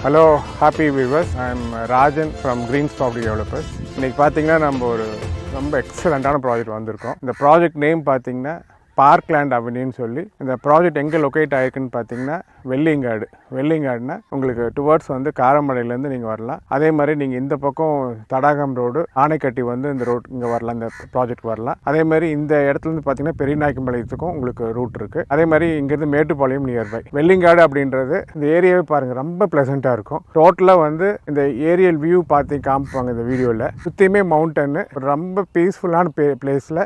Hello, happy viewers. I am Rajan from Greens Property Developers. இன்னைக்கு பார்த்தீங்கன்னா நம்ம ஒரு ரொம்ப எக்ஸலண்ட்டான ப்ராஜெக்ட் வந்திருக்கோம். இந்த ப்ராஜெக்ட் நேம் பார்த்தீங்கன்னா பார்க்லேண்ட் அவென்யூன்னு சொல்லி இந்த ப்ராஜெக்ட் எங்கே லொக்கேட் ஆகிருக்குன்னு பார்த்தீங்கன்னா வெள்ளிங்காடுனா உங்களுக்கு டுவர்ட்ஸ் வந்து காரமடையிலேருந்து நீங்கள் வரலாம். அதே மாதிரி நீங்கள் இந்த பக்கம் தடாகம் ரோடு ஆனைக்கட்டி வந்து இந்த ரோட் இங்கே வரலாம், இந்த ப்ராஜெக்ட் வரலாம். அதே மாதிரி இந்த இடத்துலேருந்து பார்த்தீங்கன்னா பெரியநாயக்கம்பாளையத்துக்கும் உங்களுக்கு ரூட் இருக்குது. அதே மாதிரி இங்கேருந்து மேட்டுப்பாளையம் நியர்பை. வெள்ளிங்காடு அப்படின்றது இந்த ஏரியாவே பாருங்கள் ரொம்ப ப்ளசண்ட்டாக இருக்கும். டோட்டலாக வந்து இந்த ஏரியல் வியூ பார்த்து காமிப்பாங்க இந்த வீடியோவில். சுற்றியுமே மவுண்டன்னு ரொம்ப பீஸ்ஃபுல்லான பிளேஸில்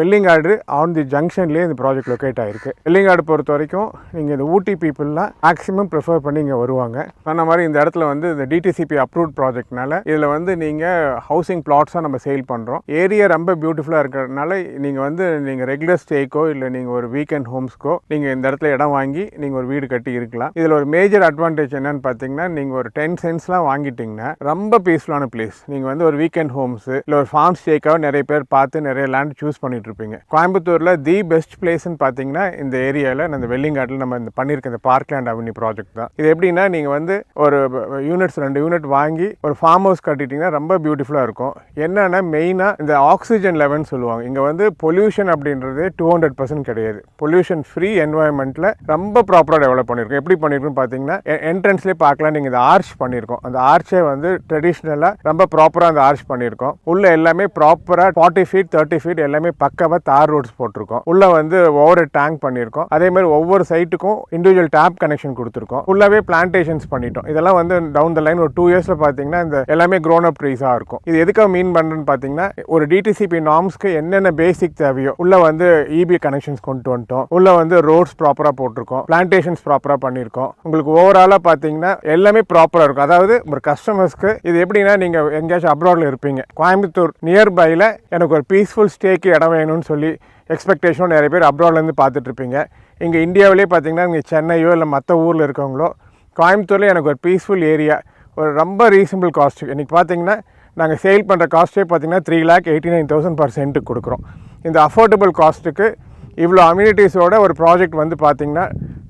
வெள்ளிங்காடு ஆன் தி ஜங்ஷன்லேயே இந்த ப்ராஜெக்ட் லொக்கேட் ஆகிருக்கு. வெள்ளிங்காடு பொறுத்த வரைக்கும் நீங்கள் இந்த ஊட்டி பீப்புள் மேக்ஸிமம் ப்ரிஃபர் பண்ணி இங்கே வருவாங்க. சொன்ன மாதிரி இந்த இடத்துல வந்து இந்த டிடிசிபி அப்ரூவ்ட் ப்ராஜெக்ட்னால இதில் வந்து நீங்கள் ஹவுசிங் பிளாட்ஸாக நம்ம சேல் பண்ணுறோம். ஏரியா ரொம்ப பியூட்டிஃபுல்லாக இருக்கிறதுனால நீங்கள் ரெகுலர் ஸ்டேக்கோ இல்லை நீங்கள் ஒரு வீக்கெண்ட் ஹோம்ஸ்க்கோ நீங்கள் இந்த இடத்துல இடம் வாங்கி நீங்கள் ஒரு வீடு கட்டி இருக்கலாம். இதில் ஒரு மேஜர் அட்வான்டேஜ் என்னன்னு பார்த்தீங்கன்னா நீங்கள் ஒரு 10 சென்ட்ஸ்லாம் வாங்கிட்டீங்கன்னா ரொம்ப பீஸ்ஃபுல்லான பிளேஸ். நீங்கள் வந்து ஒரு வீக்கெண்ட் ஹோம்ஸ் இல்லை ஒரு ஃபார்ம் ஸ்டேக்காக நிறைய பேர் பார்த்து நிறைய லேண்ட் சூஸ் பண்ணிட்டு இருப்பீங்க. கோயம்புத்தூரில் தி பெஸ்ட் பிளேஸ்ன்னு பார்த்தீங்கன்னா இந்த ஏரியாவில் இந்த வெள்ளிங்காட்டில் நம்ம இந்த பண்ணியிருக்க இந்த பார்க்லேண்ட் அவென்யூ ப்ராஜெக்ட் தான். இது எப்படின்னா நீங்கள் வந்து ஒரு யூனிட்ஸ் 2 யூனிட் வாங்கி ஒரு ஃபார்ம் ஹவுஸ் கட்டிட்டீங்கன்னா ரொம்ப பியூட்டிஃபுல்லாக இருக்கும். என்னன்னா மெயினாக இந்த ஆக்சிஜன் லெவல்னு சொல்லுவாங்க. இங்கே வந்து பொல்யூஷன் அப்படின்றது 200% கிடையாது. பொல்யூஷன் ஃப்ரீ என்வாயன்மெண்ட்டில் ரொம்ப ப்ராப்பராக டெவலப் பண்ணியிருக்கோம். எப்படி பண்ணியிருக்கோன்னு பார்த்தீங்கன்னா என்ட்ரன்ஸ்லேயே பார்க்கலாம். நீங்கள் இந்த ஆர்ச் பண்ணியிருக்கோம். அந்த ஆர்ச்சே வந்து ட்ரெடிஷ்னலாக ரொம்ப ப்ராப்பராக அந்த ஆர்ச் பண்ணியிருக்கோம். உள்ள எல்லாமே ப்ராப்பராக 40 ஃபீட் 30 ஃபீட் எல்லாமே பக்காவாக தார் ரோட்ஸ் போட்டிருக்கோம். உள்ள வந்து ஒவ்வொரு டேங்க் பண்ணியிருக்கோம். அதே மாதிரி ஒவ்வொரு சைட்டுக்கும் இண்டிவிஜுவல் டேப் கனெக்ஷன் கொடுத்துருக்கோம். ஃபுல்லாகவே பிளான்டேஷன்ஸ் பண்ணிட்டோம். இதெல்லாம் வந்து டவுன் த லைன் ஒரு 2 இயர்ஸில் பார்த்தீங்கன்னா இந்த எல்லாமே க்ரோன் அப் ட்ரீஸாக இருக்கும். இது எதுக்காக மீன் பண்ணுறேன்னு பார்த்தீங்கன்னா ஒரு டிடிசிபி நார்ம்ஸ்க்கு என்னென்ன பேசிக் தேவையோ உள்ள வந்து இபி கனெக்ஷன்ஸ் கொண்டு வந்துட்டோம். உள்ள வந்து ரோட்ஸ் ப்ராப்பராக போட்டிருக்கோம். பிளான்டேஷன்ஸ் ப்ராப்பராக பண்ணியிருக்கோம். உங்களுக்கு ஓவராலாக பார்த்தீங்கன்னா எல்லாமே ப்ராப்பராக இருக்கும். அதாவது ஒரு கஸ்டமர்ஸ்க்கு இது எப்படின்னா நீங்கள் எங்கேயாச்சும் அப்ராடில் இருப்பீங்க, கோயம்புத்தூர் நியர்பையில் எனக்கு ஒரு பீஸ்ஃபுல் ஸ்டேக்கு இடம் வேணும்னு சொல்லி எக்ஸ்பெக்டேஷனும் நிறைய பேர் அப்ராட்லேருந்து பார்த்துட்டு இருப்பீங்க. இங்கே இந்தியாவிலே பார்த்தீங்கன்னா இங்கே சென்னையோ இல்லை மற்ற ஊரில் இருக்கவங்களோ கோயம்புத்தூரில் எனக்கு ஒரு பீஸ்ஃபுல் ஏரியா ஒரு ரொம்ப ரீசனபிள் காஸ்ட்டு. இன்றைக்கி பார்த்தீங்கன்னா நாங்கள் சேல் பண்ணுற காஸ்ட்டே பார்த்தீங்கன்னா 3,89,000 per சென்ட்டுக்கு கொடுக்குறோம். இந்த அஃபோர்டபுள் காஸ்ட்டுக்கு இவ்வளோ அம்யூனிட்டிஸோட ஒரு ப்ராஜெக்ட் வந்து பார்த்தீங்கன்னா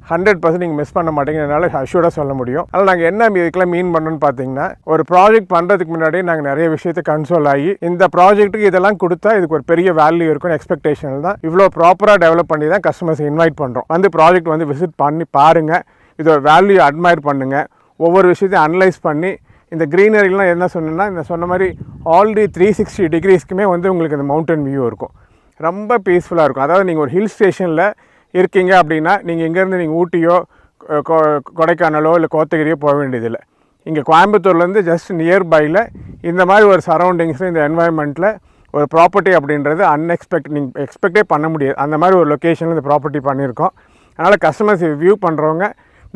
100% நீங்கள் மிஸ் பண்ண மாட்டேங்கிறதுனால அஷ்யூர்டாக சொல்ல முடியும். அதில் நாங்கள் என்ன இதுக்கெல்லாம் மீன் பண்ணணும்னு பார்த்தீங்கன்னா ஒரு ப்ராஜெக்ட் பண்ணுறதுக்கு முன்னாடி நாங்கள் நிறைய விஷயத்தை கன்சோல் ஆகி இந்த ப்ராஜெக்ட்டுக்கு இதெல்லாம் கொடுத்தா இதுக்கு ஒரு பெரிய வேல்யூ இருக்கும் எக்ஸ்பெக்டேஷன் தான் இவ்வளோ ப்ராப்பராக டெவலப் பண்ணி தான் கஸ்டமர்ஸ் இன்வைட் பண்ணுறோம். வந்து ப்ராஜெக்ட் வந்து விசிட் பண்ணி பாருங்கள், இதோட வேல்யூ அட்மையர் பண்ணுங்கள், ஒவ்வொரு விஷயத்தையும் அனலைஸ் பண்ணி இந்த க்ரீனரிலாம் என்ன சொன்னேன்னா இந்த சொன்ன மாதிரி ஆல்ரெடி 360 டிகிரிஸ்க்குமே வந்து உங்களுக்கு இந்த மவுண்டன் வியூ இருக்கும். ரொம்ப பீஸ்ஃபுல்லாக இருக்கும். அதாவது நீங்கள் ஒரு ஹில் ஸ்டேஷனில் இருக்கீங்க அப்படின்னா நீங்கள் இங்கேருந்து நீங்கள் ஊட்டியோ கொடைக்கானலோ இல்லை கோத்தகிரியோ போக வேண்டியதில்லை. இங்கே கோயம்புத்தூர்லேருந்து ஜஸ்ட் நியர்பையில் இந்த மாதிரி ஒரு சரௌண்டிங்ஸில் இந்த என்வாயன்மெண்ட்டில் ஒரு ப்ராப்பர்ட்டி அப்படின்றது நீங்கள் எக்ஸ்பெக்டே பண்ண முடியாது. அந்த மாதிரி ஒரு லொக்கேஷனில் இந்த ப்ராப்பர்ட்டி பண்ணியிருக்கோம். அதனால் கஸ்டமர்ஸ் வியூ பண்ணுறவங்க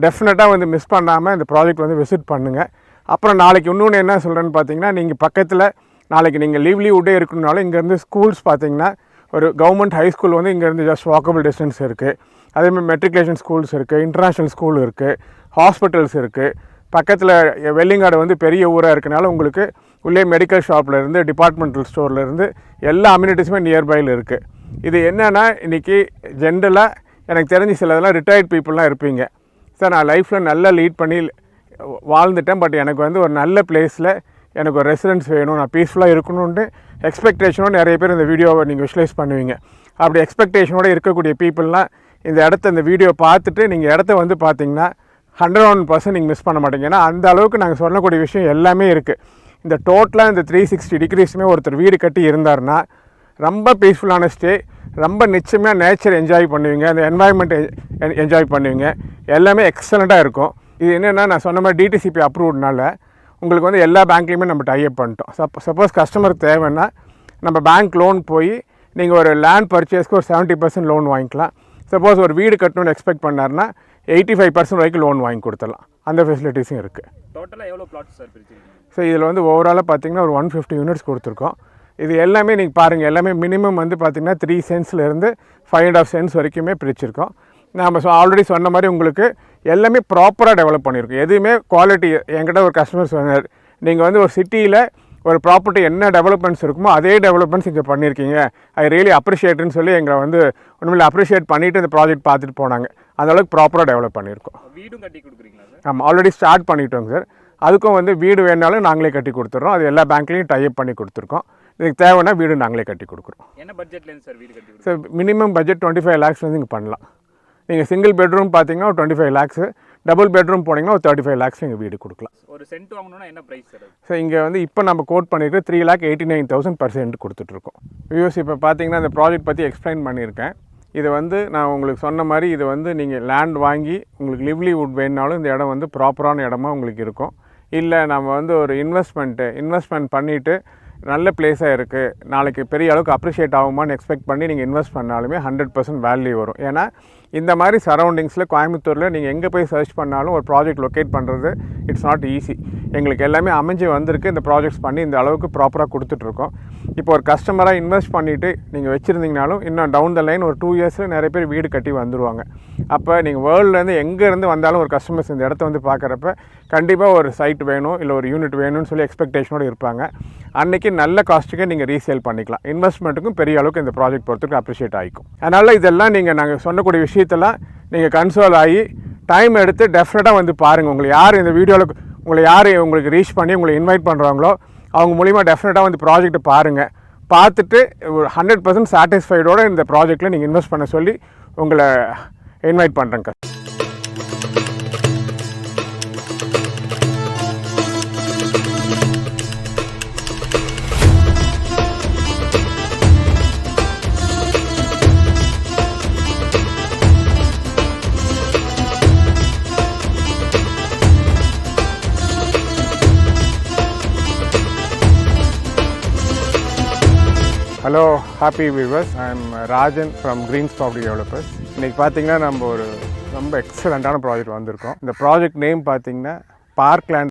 டெஃபினட்டாக வந்து மிஸ் பண்ணாமல் இந்த ப்ராஜெக்ட் வந்து விசிட் பண்ணுங்கள். அப்புறம் நாளைக்கு இன்னொன்று என்ன சொல்கிறேன்னு பார்த்தீங்கன்னா நீங்கள் பக்கத்தில் நாளைக்கு நீங்கள் லீவ்டே இருக்கணுனாலும் இங்கேருந்து ஸ்கூல்ஸ் பார்த்தீங்கன்னா ஒரு கவர்மெண்ட் ஹை ஸ்கூல் வந்து இங்கேருந்து ஜஸ்ட் வாக்கபிள் டிஸ்டன்ஸ் இருக்குது. அதேமாதிரி மெட்ரிகுலேஷன் ஸ்கூல்ஸ் இருக்குது, இன்டர்நேஷ்னல் ஸ்கூல் இருக்குது, ஹாஸ்பிட்டல்ஸ் இருக்குது. பக்கத்தில் வெள்ளிங்காடு வந்து பெரிய ஊராக இருக்கனால உங்களுக்கு உள்ளே மெடிக்கல் ஷாப்லேருந்து டிபார்ட்மெண்டல் ஸ்டோர்லேருந்து எல்லா அம்யூனிட்டிஸுமே நியர்பையில் இருக்குது. இது என்னென்னா இன்றைக்கி ஜென்ரலாக எனக்கு தெரிஞ்சு சிலதெல்லாம் ரிட்டையர்ட் பீப்புளெலாம் இருப்பீங்க. சார் நான் லைஃப்பில் நல்லா லீட் பண்ணி வாழ்ந்துட்டேன், பட் எனக்கு வந்து ஒரு நல்ல பிளேஸில் எனக்கு ஒரு ரெசிடென்ஸ் வேணும், நான் பீஸ்ஃபுல்லாக இருக்கணும்னு எக்ஸ்பெக்டேஷனோடு நிறைய பேர் இந்த வீடியோவை நீங்கள் விஷுவலைஸ் பண்ணுவீங்க. அப்படி எக்ஸ்பெக்டேஷனோடு இருக்கக்கூடிய பீப்புளெலாம் இந்த வீடியோ பார்த்துட்டு நீங்கள் இடத்த வந்து பார்த்தீங்கன்னா 101% நீங்கள் மிஸ் பண்ண மாட்டீங்க. ஏன்னா அந்த அளவுக்கு நாங்கள் சொல்லக்கூடிய விஷயம் எல்லாமே இருக்குது. இந்த டோட்டலாக இந்த 360 டிகிரிஸுமே ஒருத்தர் வீடு கட்டி இருந்தார்னா ரொம்ப பீஸ்ஃபுல்லான ஸ்டே, ரொம்ப நிச்சயமாக நேச்சர் என்ஜாய் பண்ணுவீங்க, அந்த என்வாயன்மெண்ட் என்ஜாய் பண்ணுவீங்க, எல்லாமே எக்ஸலண்ட்டாக இருக்கும். இது என்னென்னா நான் சொன்ன மாதிரி டிடிசிபி அப்ரூவ்ட்னால உங்களுக்கு வந்து எல்லா பேங்க்லேயுமே நம்ம டைப் பண்ணிட்டோம். சப்போஸ் கஸ்டமருக்கு தேவைன்னா நம்ம பேங்க் லோன் போய் நீங்கள் ஒரு லேண்ட் பர்ச்சேஸ்க்கு ஒரு 70% லோன் வாங்கிக்கலாம். சப்போஸ் ஒரு வீடு கட்டணும்னு எக்ஸ்பெக்ட் பண்ணார்னா 85% வரைக்கும் லோன் வாங்கி கொடுத்துடலாம். அந்த ஃபெசிலிட்டிஸும் இருக்குது. டோட்டலாக எவ்வளோ பிளாட்ஸ் சார் பிரிச்சிருக்கீங்க? ஸோ இதில் வந்து ஓவராலாக பார்த்தீங்கன்னா ஒரு 150 யூனிட்ஸ் கொடுத்துருக்கோம். இது எல்லாமே நீங்கள் பாருங்கள், எல்லாமே மினிமம் வந்து பார்த்திங்கன்னா 3 சென்ட்ஸ்லேருந்து 5.5 சென்ட்ஸ் வரைக்குமே பிரிச்சிருக்கோம். நாம் ஆல்ரெடி சொன்ன மாதிரி உங்களுக்கு எல்லாமே ப்ராப்பராக டெவலப் பண்ணியிருக்கோம். எதுவுமே குவாலிட்டி. என்கிட்ட ஒரு கஸ்டமர் சொன்னார், நீங்கள் வந்து ஒரு சிட்டியில் ஒரு ப்ராப்பர்ட்டி என்ன டெவலப்மெண்ட்ஸ் இருக்குமோ அதே டெவலப்மெண்ட்ஸ் இங்கே பண்ணியிருக்கீங்க, ஐ ரியலி அப்ரிஷியேட்டுன்னு சொல்லி எங்களை வந்து ஒன்றுமில்ல அப்ரிஷியேட் பண்ணிவிட்டு இந்த ப்ராஜெக்ட் பார்த்துட்டு போனாங்க. அந்த அளவுக்கு ப்ராப்பராக டெவலப் பண்ணியிருக்கோம். வீடும் கட்டி கொடுக்குறீங்களா சார்? ஆமாம், ஆல்ரெடி ஸ்டார்ட் பண்ணிட்டோங்க சார். அதுக்கும் வந்து வீடு வேணாலும் நாங்களே கட்டி கொடுத்துட்றோம். அது எல்லா பேங்க்லேயும் டைப் பண்ணி கொடுத்துருக்கோம். இதுக்கு தேவைன்னா வீடு நாங்களே கட்டி கொடுக்குறோம். என்ன பட்ஜெட்லேருந்து சார் வீடு கட்டி சார் மினிமம் பட்ஜெட் 25 lakhs வந்து இங்கே பண்ணலாம். நீங்கள் சிங்கிள் பெட்ரூம் பார்த்தீங்கன்னா ஒரு 25 lakhs, டபுள் பெட்ரூம் போனீங்கன்னா ஒரு 35 lakhs நீங்கள் வீடு கொடுக்கலாம். ஒரு சென்ட் வாங்கணும்னா என்ன ப்ரைஸ் சார்? சார் இங்கே வந்து இப்போ நம்ம கோட் பண்ணிட்டு 3,89,000 per cent கொடுத்துட்ருக்கோம். வியூஸ் இப்போ பார்த்தீங்கன்னா இந்த ப்ராஜெக்ட் பற்றி எக்ஸ்பிளைன் பண்ணியிருக்கேன். இது வந்து நான் உங்களுக்கு சொன்ன மாதிரி இது வந்து நீங்கள் லேண்ட் வாங்கி உங்களுக்கு லிவ்லிவுட் வேணுனாலும் இந்த இடம் வந்து ப்ராப்பரான இடமா உங்களுக்கு இருக்கும். இல்லை நம்ம வந்து ஒரு இன்வெஸ்ட்மெண்ட் பண்ணிவிட்டு நல்ல பிளேஸாக இருக்குது, நாளைக்கு பெரிய அளவுக்கு அப்ரிஷியேட் ஆகுமான்னு எக்ஸ்பெக்ட் பண்ணி நீங்கள் இன்வெஸ்ட் பண்ணாலுமே 100% வேல்யூ வரும். ஏன்னா இந்த மாதிரி சரௌண்டிங்ஸில் கோயம்புத்தூரில் நீங்கள் எங்கே போய் சர்ச் பண்ணாலும் ஒரு ப்ராஜெக்ட் லொக்கேட் பண்ணுறது இட்ஸ் நாட் ஈஸி. எங்களுக்கு எல்லாமே அமைஞ்சு வந்திருக்கு. இந்த ப்ராஜெக்ட்ஸ் பண்ணி இந்த அளவுக்கு ப்ராப்பராக கொடுத்துட்ருக்கோம். இப்போ ஒரு கஸ்டமராக இன்வெஸ்ட் பண்ணிவிட்டு நீங்கள் வச்சுருந்தீங்கனாலும் இன்னும் டவுன் த லைன் ஒரு 2 yearsல நிறைய பேர் வீடு கட்டி வந்துடுவாங்க. அப்போ நீங்கள் வேர்ல்டுலேருந்து எங்கேருந்து வந்தாலும் ஒரு கஸ்டமர்ஸ் இந்த இடத்த வந்து பார்க்குறப்ப கண்டிப்பாக ஒரு சைட் வேணும், இல்லை ஒரு யூனிட் வேணும்னு சொல்லி எக்ஸ்பெக்டேஷனோடு இருப்பாங்க. அன்றைக்கி நல்ல காஸ்ட்டுக்கே நீங்கள் ரீசேல் பண்ணிக்கலாம். இன்வெஸ்ட்மெண்ட்டுக்கும் பெரிய அளவுக்கு இந்த ப்ராஜெக்ட் பொறுத்துக்கு அப்ரிஷியேட் ஆகிக்கும். அதனால் இதெல்லாம் நாங்கள் சொன்னக்கூடிய விஷயத்தெல்லாம் நீங்கள் கன்சோல் ஆகி டைம் எடுத்து டெஃபினட்டாக வந்து பாருங்கள். உங்களை யார் உங்களுக்கு ரீச் பண்ணி உங்களை இன்வைட் பண்ணுறாங்களோ அவங்க மூலிமா டெஃபினட்டாக வந்து ப்ராஜெக்ட்டை பாருங்கள். பார்த்துட்டு ஒரு 100% சாட்டிஸ்ஃபைடோடு இந்த ப்ராஜெக்டில் நீங்கள் இன்வெஸ்ட் பண்ண சொல்லி உங்களை இன்வைட் பண்ணுறேங்க. Hello happy viewers, I am Rajan from Greens Property Developers. இன்றைக்கி பார்த்தீங்கன்னா நம்ம ஒரு ரொம்ப எக்ஸலண்ட்டான ப்ராஜெக்ட் வந்திருக்கோம். இந்த ப்ராஜெக்ட் நேம் பார்த்தீங்கன்னா பார்க்லேண்ட்